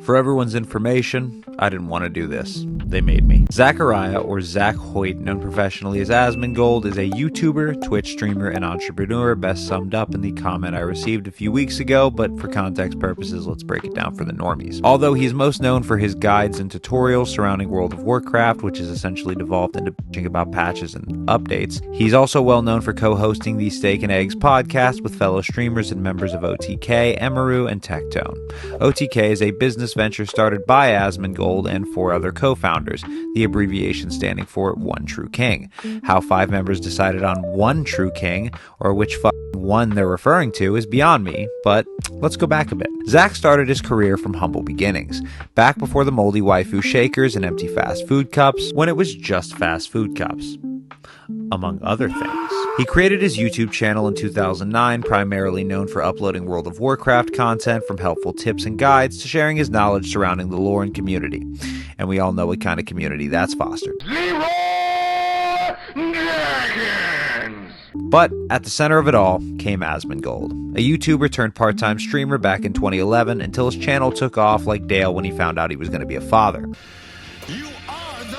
For everyone's information, I didn't want to do this. They made me. Zachariah, or Zach Hoyt, known professionally as Asmongold, is a YouTuber, Twitch streamer, and entrepreneur, best summed up in the comment I received a few weeks ago, but for context purposes, let's break it down for the normies. Although he's most known for his guides and tutorials surrounding World of Warcraft, which has essentially devolved into bitching about patches and updates, he's also well known for co-hosting the Steak and Eggs podcast with fellow streamers and members of OTK, Emaru, and Tectone. OTK is a business venture started by Asmongold and 4 other co-founders, the abbreviation standing for One True King. How 5 members decided on One True King, or which one they're referring to, is beyond me, but let's go back a bit. Zach started his career from humble beginnings, back before the moldy waifu shakers and empty fast food cups, when it was just fast food cups, among other things. He created his YouTube channel in 2009, primarily known for uploading World of Warcraft content, from helpful tips and guides to sharing his knowledge surrounding the lore and community. And we all know what kind of community that's fostered. But at the center of it all came Asmongold, a YouTuber turned part-time streamer back in 2011 until his channel took off like Dale when he found out he was going to be a father. You are the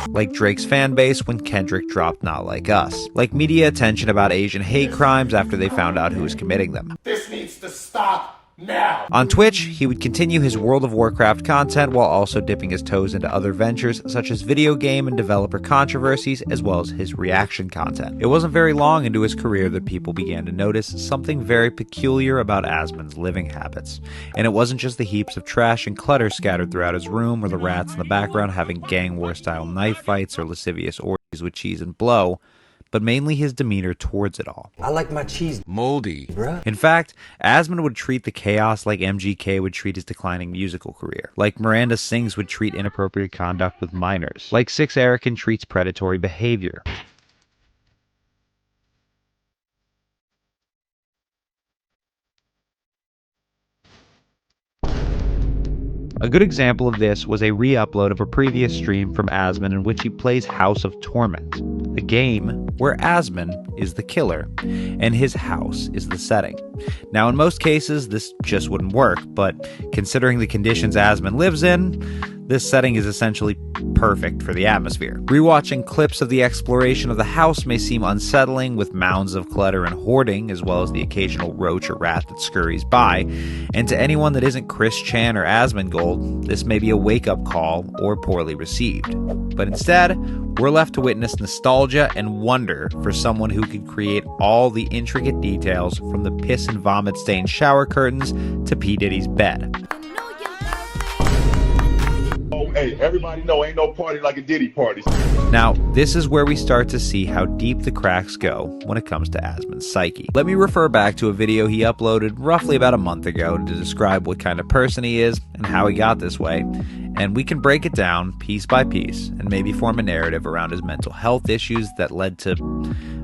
Like Drake's fanbase when Kendrick dropped Not Like Us. Like media attention about Asian hate crimes after they found out who was committing them. This needs to stop now. On Twitch, he would continue his World of Warcraft content while also dipping his toes into other ventures such as video game and developer controversies, as well as his reaction content. It wasn't very long into his career that people began to notice something very peculiar about Asmon's living habits. And it wasn't just the heaps of trash and clutter scattered throughout his room, or the rats in the background having gang war style knife fights or lascivious orgies with cheese and blow, but mainly his demeanor towards it all. I like my cheese moldy, bruh. In fact, Asmon would treat the chaos like MGK would treat his declining musical career, like Miranda Sings would treat inappropriate conduct with minors, like 6Erican treats predatory behavior. A good example of this was a re-upload of a previous stream from Asmon in which he plays House of Torment, a game where Asmon is the killer and his house is the setting. Now, in most cases, this just wouldn't work, but considering the conditions Asmon lives in, this setting is essentially perfect for the atmosphere. Rewatching clips of the exploration of the house may seem unsettling, with mounds of clutter and hoarding, as well as the occasional roach or rat that scurries by. And to anyone that isn't Chris Chan or Asmongold, this may be a wake-up call or poorly received. But instead, we're left to witness nostalgia and wonder for someone who could create all the intricate details, from the piss and vomit stained shower curtains to P. Diddy's bed. Hey, everybody know ain't no party like a Diddy party. Now, this is where we start to see how deep the cracks go when it comes to Asmon's psyche. Let me refer back to a video he uploaded roughly about a month ago to describe what kind of person he is and how he got this way, and we can break it down piece by piece and maybe form a narrative around his mental health issues that led to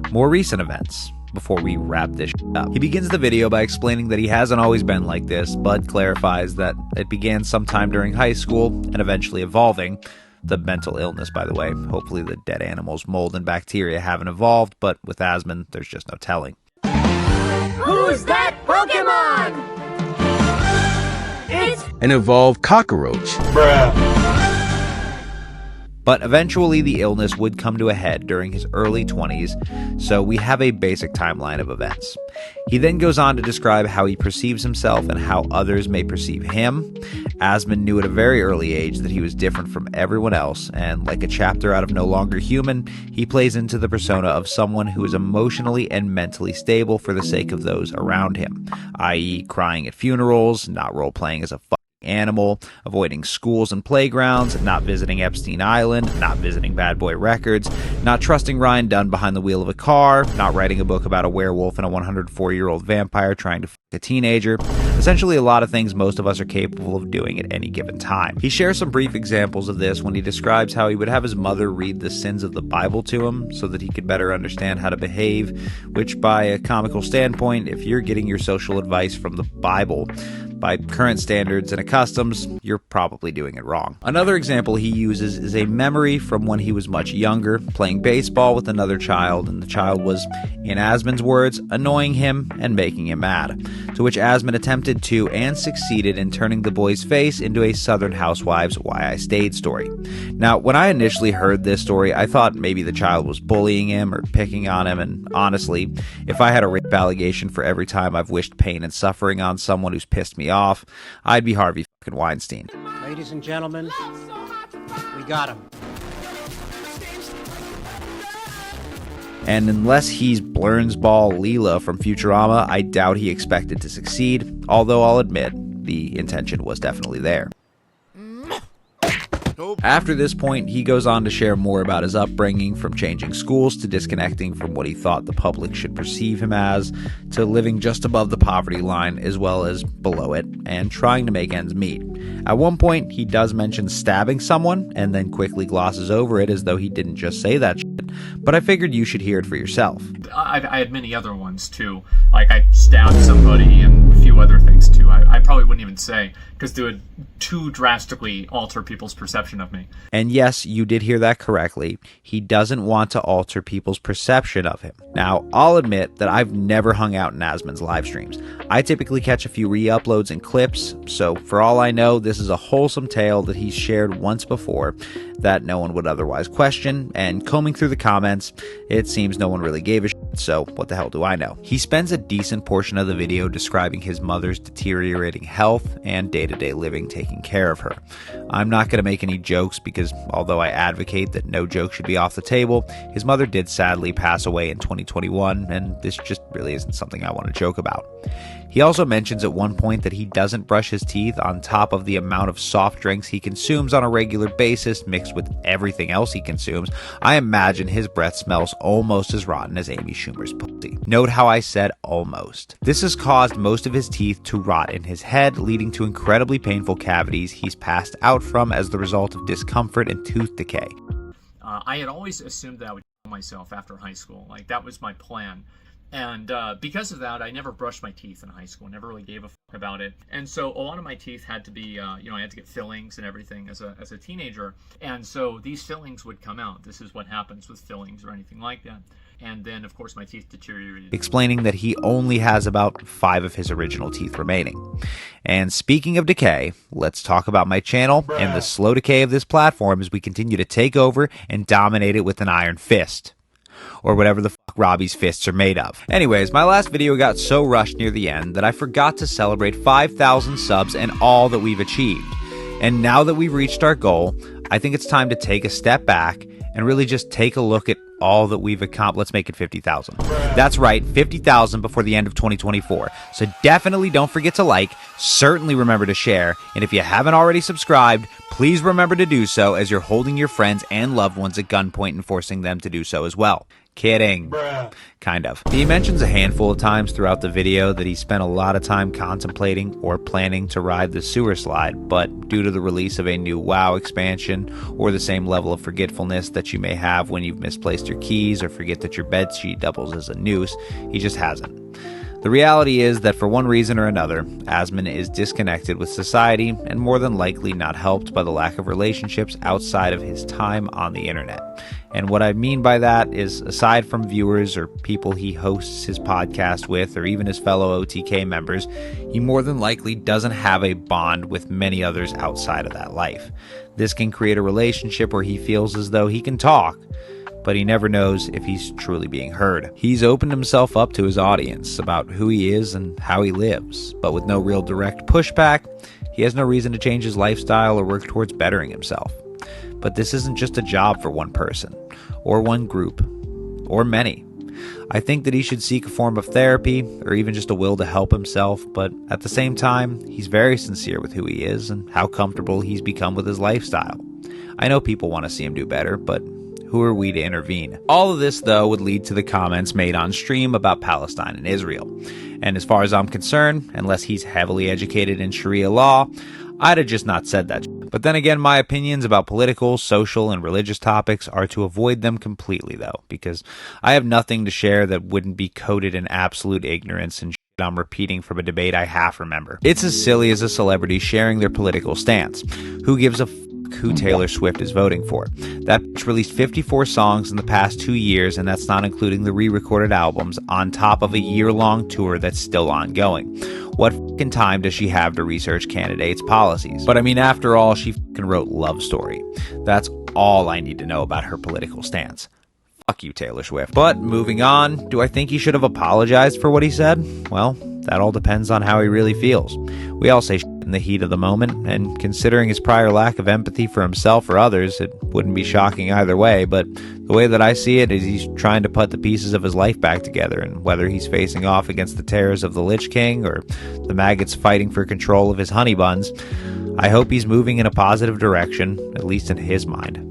more recent events. Before we wrap this up, he begins the video by explaining that he hasn't always been like this, but clarifies that it began sometime during high school and eventually evolving. The mental illness, by the way. Hopefully the dead animals, mold, and bacteria haven't evolved, but with Asmon, there's just no telling. Who's that Pokemon? It's An evolved cockroach. Bruh. But eventually the illness would come to a head during his early 20s, so we have a basic timeline of events. He then goes on to describe how he perceives himself and how others may perceive him. Asmon knew at a very early age that he was different from everyone else, and like a chapter out of No Longer Human, he plays into the persona of someone who is emotionally and mentally stable for the sake of those around him, i.e. crying at funerals, not role-playing as a animal, avoiding schools and playgrounds, not visiting Epstein Island, not visiting Bad Boy Records, not trusting Ryan Dunn behind the wheel of a car, not writing a book about a werewolf and a 104-year-old vampire trying to a teenager. Essentially a lot of things most of us are capable of doing at any given time. He shares some brief examples of this when he describes how he would have his mother read the sins of the Bible to him so that he could better understand how to behave, which by a comical standpoint, if you're getting your social advice from the Bible, by current standards and customs, you're probably doing it wrong. Another example he uses is a memory from when he was much younger, playing baseball with another child, and the child was, in Asmon's words, annoying him and making him mad, to which Asmon attempted to and succeeded in turning the boy's face into a Southern Housewives Why I Stayed story. Now, when I initially heard this story, I thought maybe the child was bullying him or picking on him, and honestly, if I had a rape allegation for every time I've wished pain and suffering on someone who's pissed me off, I'd be Harvey fucking Weinstein. Ladies and gentlemen, we got him. And unless he's Blurnsball Leela from Futurama, I doubt he expected to succeed, although I'll admit, the intention was definitely there. After this point, he goes on to share more about his upbringing, from changing schools to disconnecting from what he thought the public should perceive him as, to living just above the poverty line as well as below it, and trying to make ends meet. At one point, he does mention stabbing someone, and then quickly glosses over it as though he didn't just say that shit, but I figured you should hear it for yourself. I had many other ones too, like I stabbed somebody and a few other things too. I probably wouldn't even say, because they would too drastically alter people's perception of me. And yes, you did hear that correctly. He doesn't want to alter people's perception of him. Now, I'll admit that I've never hung out in Asmon's live streams. I typically catch a few re-uploads and clips, so for all I know, this is a wholesome tale that he's shared once before that no one would otherwise question, and combing through the comments, it seems no one really gave a shit, so what the hell do I know? He spends a decent portion of the video describing his mother's deteriorating health and day-to-day living taking care of her. I'm not going to make any jokes because although I advocate that no joke should be off the table, his mother did sadly pass away in 2021, and this just really isn't something I want to joke about. He also mentions at one point that he doesn't brush his teeth on top of the amount of soft drinks he consumes on a regular basis mixed with everything else he consumes. I imagine his breath smells almost as rotten as Amy Schumer's pussy. Note how I said almost. This has caused most of his teeth to rot in his head, leading to incredibly painful cavities he's passed out from as the result of discomfort and tooth decay. I had always assumed that I would kill myself after high school. Like, that was my plan. And because of that, I never brushed my teeth in high school. Never really gave a fuck about it. And so a lot of my teeth had to be, I had to get fillings and everything as a teenager. And so these fillings would come out. This is what happens with fillings or anything like that. And then, of course, my teeth deteriorated. Explaining that he only has about 5 of his original teeth remaining. And speaking of decay, let's talk about my channel and the slow decay of this platform as we continue to take over and dominate it with an iron fist. Or whatever the fuck Robbie's fists are made of. Anyways, my last video got so rushed near the end that I forgot to celebrate 5,000 subs and all that we've achieved. And now that we've reached our goal, I think it's time to take a step back and really just take a look at all that we've accomplished. Let's make it 50,000. That's right, 50,000 before the end of 2024. So definitely don't forget to like, certainly remember to share, and if you haven't already subscribed, please remember to do so as you're holding your friends and loved ones at gunpoint and forcing them to do so as well. Kidding. Kind of. He mentions a handful of times throughout the video that he spent a lot of time contemplating or planning to ride the sewer slide, but due to the release of a new WoW expansion or the same level of forgetfulness that you may have when you've misplaced your keys or forget that your bedsheet doubles as a noose, he just hasn't. The reality is that for one reason or another, Asmon is disconnected with society and more than likely not helped by the lack of relationships outside of his time on the internet. And what I mean by that is, aside from viewers or people he hosts his podcast with or even his fellow OTK members, he more than likely doesn't have a bond with many others outside of that life. This can create a relationship where he feels as though he can talk, but he never knows if he's truly being heard. He's opened himself up to his audience about who he is and how he lives, but with no real direct pushback, he has no reason to change his lifestyle or work towards bettering himself. But this isn't just a job for one person, or one group, or many. I think that he should seek a form of therapy, or even just a will to help himself, but at the same time, he's very sincere with who he is and how comfortable he's become with his lifestyle. I know people want to see him do better, but who are we to intervene? All of this, though, would lead to the comments made on stream about Palestine and Israel. And as far as I'm concerned, unless he's heavily educated in Sharia law, I'd have just not said that. But then again, my opinions about political, social, and religious topics are to avoid them completely, though, because I have nothing to share that wouldn't be coded in absolute ignorance and I'm repeating from a debate I half remember. It's as silly as a celebrity sharing their political stance. Who gives a who Taylor Swift is voting for? That bitch released 54 songs in the past 2 years, and that's not including the re-recorded albums, on top of a year-long tour that's still ongoing. What fucking time does she have to research candidates' policies? But I mean, after all, she fucking wrote Love Story. That's all I need to know about her political stance. Fuck you, Taylor Swift. But moving on, do I think he should have apologized for what he said? Well, that all depends on how he really feels. We all say shit in the heat of the moment, and considering his prior lack of empathy for himself or others, it wouldn't be shocking either way, but the way that I see it is he's trying to put the pieces of his life back together, and whether he's facing off against the terrors of the Lich King or the maggots fighting for control of his honey buns, I hope he's moving in a positive direction, at least in his mind.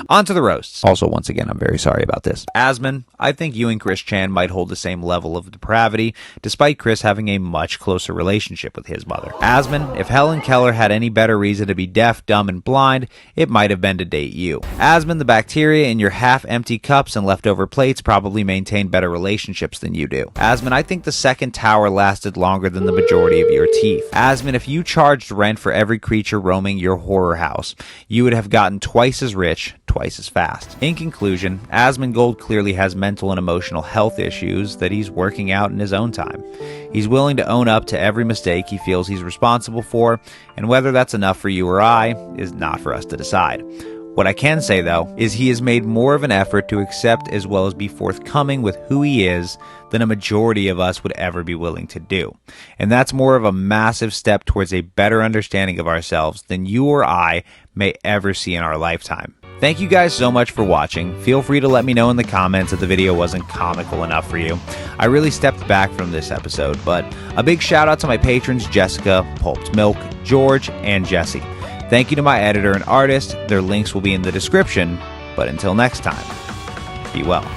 On to the roasts. Also, once again, I'm very sorry about this. Asmon, I think you and Chris Chan might hold the same level of depravity, despite Chris having a much closer relationship with his mother. Asmon, if Helen Keller had any better reason to be deaf, dumb, and blind, it might have been to date you. Asmon, the bacteria in your half-empty cups and leftover plates probably maintain better relationships than you do. Asmon, I think the second tower lasted longer than the majority of your teeth. Asmon, if you charged rent for every creature roaming your horror house, you would have gotten twice as rich, twice as fast. In conclusion, Asmongold clearly has mental and emotional health issues that he's working out in his own time. He's willing to own up to every mistake he feels he's responsible for, and whether that's enough for you or I is not for us to decide. What I can say, though, is he has made more of an effort to accept as well as be forthcoming with who he is than a majority of us would ever be willing to do. And that's more of a massive step towards a better understanding of ourselves than you or I may ever see in our lifetime. Thank you guys so much for watching. Feel free to let me know in the comments if the video wasn't comical enough for you. I really stepped back from this episode, but a big shout out to my patrons Jessica, Pulped Milk, George, and Jesse. Thank you to my editor and artist. Their links will be in the description, but until next time, be well.